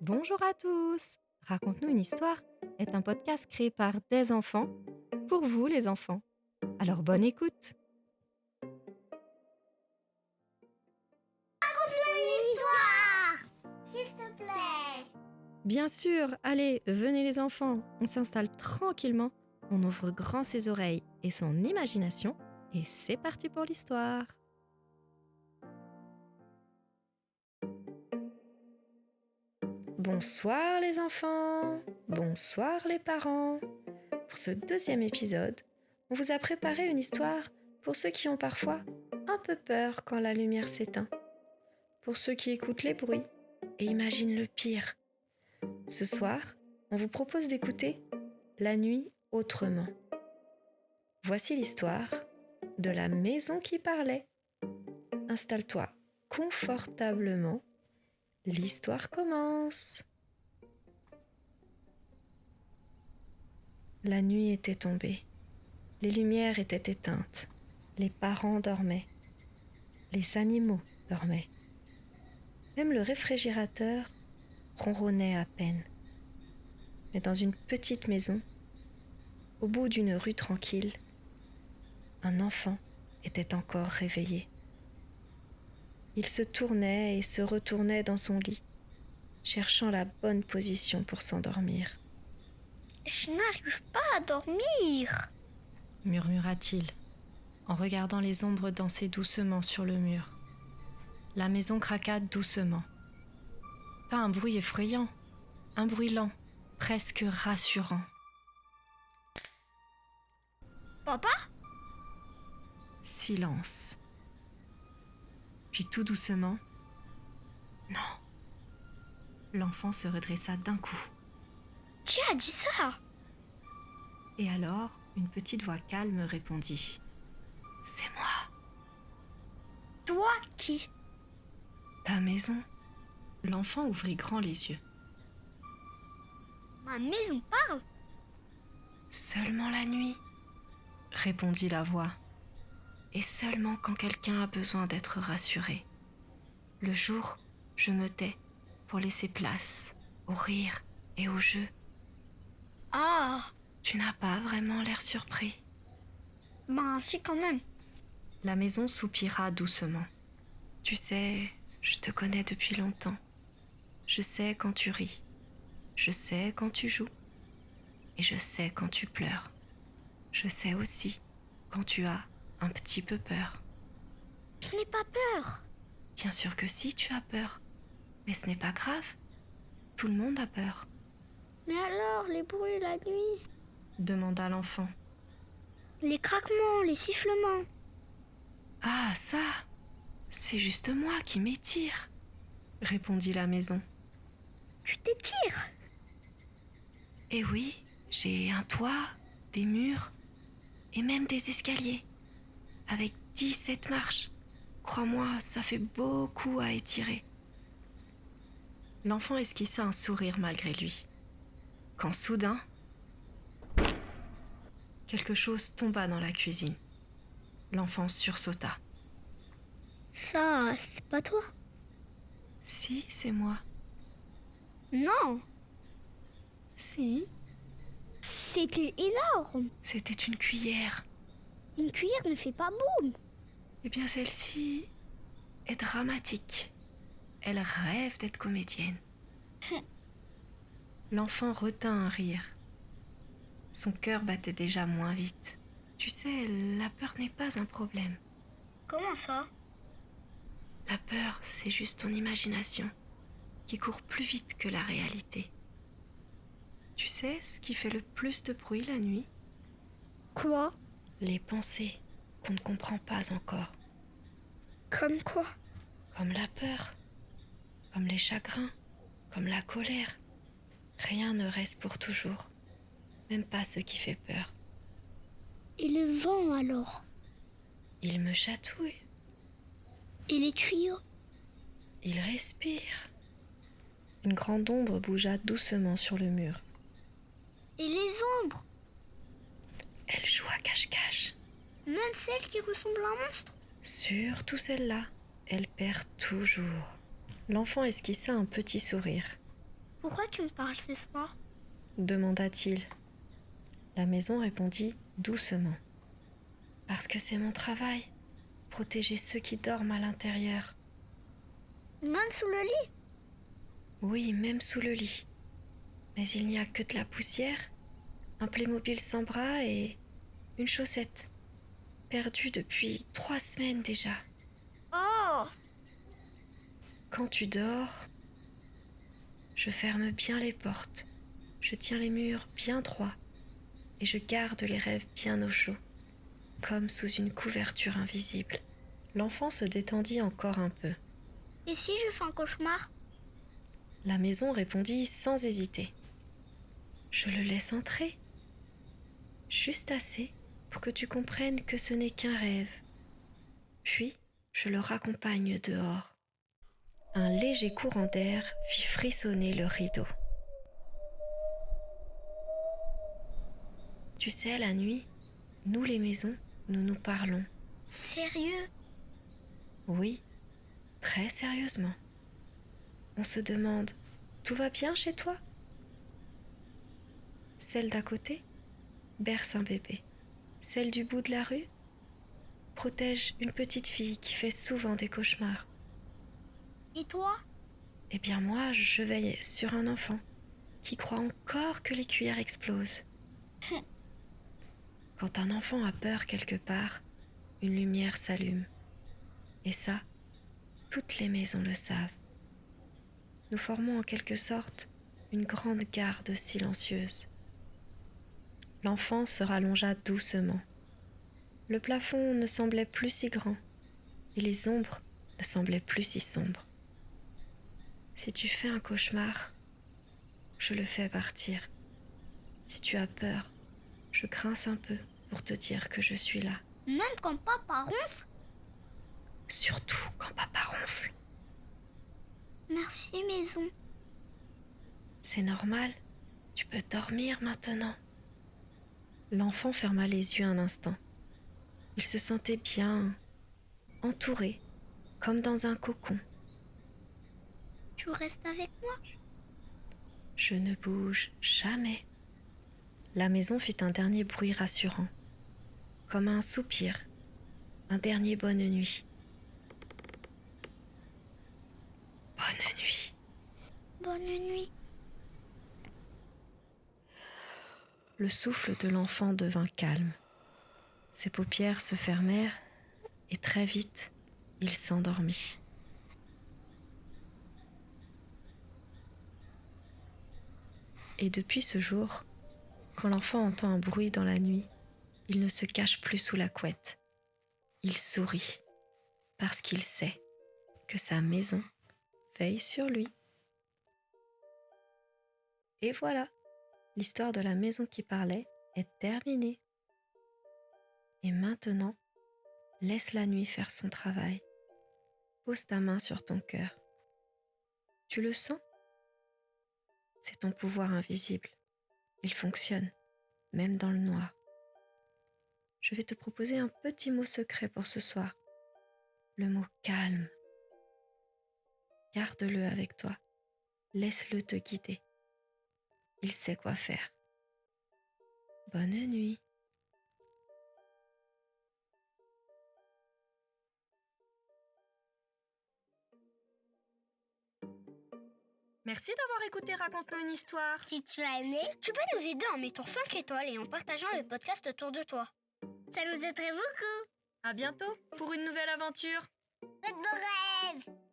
Bonjour à tous. Raconte-nous une histoire est un podcast créé par des enfants pour vous les enfants. Alors bonne écoute. Une histoire, s'il te plaît. Bien sûr, allez, venez les enfants. On s'installe tranquillement, on ouvre grand ses oreilles et son imagination et c'est parti pour l'histoire. Bonsoir les enfants. Bonsoir les parents. Pour ce deuxième épisode, on vous a préparé une histoire pour ceux qui ont parfois un peu peur quand la lumière s'éteint. Pour ceux qui écoutent les bruits et imaginent le pire. Ce soir, on vous propose d'écouter La nuit autrement. Voici l'histoire de la maison qui parlait. Installe-toi confortablement. L'histoire commence. La nuit était tombée. Les lumières étaient éteintes. Les parents dormaient. Les animaux dormaient. Même le réfrigérateur ronronnait à peine. Mais dans une petite maison, au bout d'une rue tranquille, un enfant était encore réveillé. Il se tournait et se retournait dans son lit, cherchant la bonne position pour s'endormir. « Je n'arrive pas à dormir. » murmura-t-il, en regardant les ombres danser doucement sur le mur. La maison craqua doucement. Pas un bruit effrayant, un bruit lent, presque rassurant. Papa? Silence. Puis tout doucement, non. L'enfant se redressa d'un coup. Qui a dit ça? Et alors, une petite voix calme répondit. C'est moi. Toi qui? Ta maison. L'enfant ouvrit grand les yeux. Ma maison parle? Seulement la nuit, répondit la voix. Et seulement quand quelqu'un a besoin d'être rassuré. Le jour, je me tais pour laisser place au rire et au jeu. Ah, Tu n'as pas vraiment l'air surpris. ben si quand même. La maison soupira doucement. Tu sais, je te connais depuis longtemps. Je sais quand tu ris. Je sais quand tu joues. Et je sais quand tu pleures. Je sais aussi quand tu as un petit peu peur. Je n'ai pas peur. Bien sûr que si, tu as peur. Mais ce n'est pas grave. Tout le monde a peur. Mais alors, les bruits la nuit? Demanda l'enfant. Les craquements, les sifflements. Ah, ça, c'est juste moi qui m'étire, répondit la maison. Tu t'étires? Eh oui, j'ai un toit, des murs et même des escaliers. Avec 17 marches. Crois-moi, ça fait beaucoup à étirer. L'enfant esquissa un sourire malgré lui. Quand soudain, quelque chose tomba dans la cuisine. L'enfant sursauta. Ça, c'est pas toi? Si, c'est moi. Non, Si, c'était énorme. c'était une cuillère. Une cuillère ne fait pas boum. Eh bien, celle-ci est dramatique. Elle rêve d'être comédienne. L'enfant retint un rire. Son cœur battait déjà moins vite. Tu sais, la peur n'est pas un problème. Comment ça? La peur, c'est juste ton imagination qui court plus vite que la réalité. Tu sais ce qui fait le plus de bruit la nuit? Quoi? Les pensées qu'on ne comprend pas encore. Comme quoi? Comme la peur, comme les chagrins, comme la colère. Rien ne reste pour toujours, même pas ce qui fait peur. Et le vent alors? Il me chatouille, Et les tuyaux? il respire. Une grande ombre bougea doucement sur le mur. Et les ombres? Elle joue à cache-cache. Même celle qui ressemble à un monstre? Surtout celle-là, elle perd toujours. L'enfant esquissa un petit sourire. Pourquoi tu me parles ce soir? demanda-t-il. La maison répondit doucement. Parce que c'est mon travail, protéger ceux qui dorment à l'intérieur. Même sous le lit? Oui, même sous le lit. Mais il n'y a que de la poussière, un Playmobil sans bras et une chaussette, perdue depuis 3 semaines déjà. Oh! Quand tu dors, je ferme bien les portes, je tiens les murs bien droits et je garde les rêves bien au chaud, comme sous une couverture invisible. L'enfant se détendit encore un peu. Et si je fais un cauchemar? La maison répondit sans hésiter. Je le laisse entrer, juste assez pour que tu comprennes que ce n'est qu'un rêve. Puis, je le raccompagne dehors. Un léger courant d'air fit frissonner le rideau. Tu sais, la nuit, nous les maisons, nous nous parlons. Sérieux? Oui, très sérieusement. On se demande, tout va bien chez toi? Celle d'à côté berce un bébé. Celle du bout de la rue protège une petite fille qui fait souvent des cauchemars. Et toi? Eh bien moi, je veille sur un enfant qui croit encore que les cuillères explosent. Quand un enfant a peur quelque part, une lumière s'allume. Et ça, toutes les maisons le savent. Nous formons en quelque sorte une grande garde silencieuse. L'enfant se rallongea doucement. Le plafond ne semblait plus si grand et les ombres ne semblaient plus si sombres. Si tu fais un cauchemar, je le fais partir. Si tu as peur, je grince un peu pour te dire que je suis là. Même quand papa ronfle? Surtout quand papa ronfle. Merci, maison. C'est normal, tu peux dormir maintenant. L'enfant ferma les yeux un instant. Il se sentait bien, entouré, comme dans un cocon. Tu restes avec moi? Je ne bouge jamais. La maison fit un dernier bruit rassurant, comme un soupir, un dernier bonne nuit. Bonne nuit. Bonne nuit. Le souffle de l'enfant devint calme. Ses paupières se fermèrent et très vite, il s'endormit. Et depuis ce jour, quand l'enfant entend un bruit dans la nuit, il ne se cache plus sous la couette. Il sourit parce qu'il sait que sa maison veille sur lui. Et voilà, l'histoire de la maison qui parlait est terminée. Et maintenant, laisse la nuit faire son travail. Pose ta main sur ton cœur. Tu le sens? C'est ton pouvoir invisible. Il fonctionne, même dans le noir. Je vais te proposer un petit mot secret pour ce soir. Le mot calme. Garde-le avec toi. Laisse-le te guider. Il sait quoi faire. Bonne nuit. Merci d'avoir écouté Raconte-nous une histoire. Si tu as aimé, Tu peux nous aider en mettant 5 étoiles et en partageant le podcast autour de toi. ça nous aiderait beaucoup. À bientôt pour une nouvelle aventure. Faites vos rêves!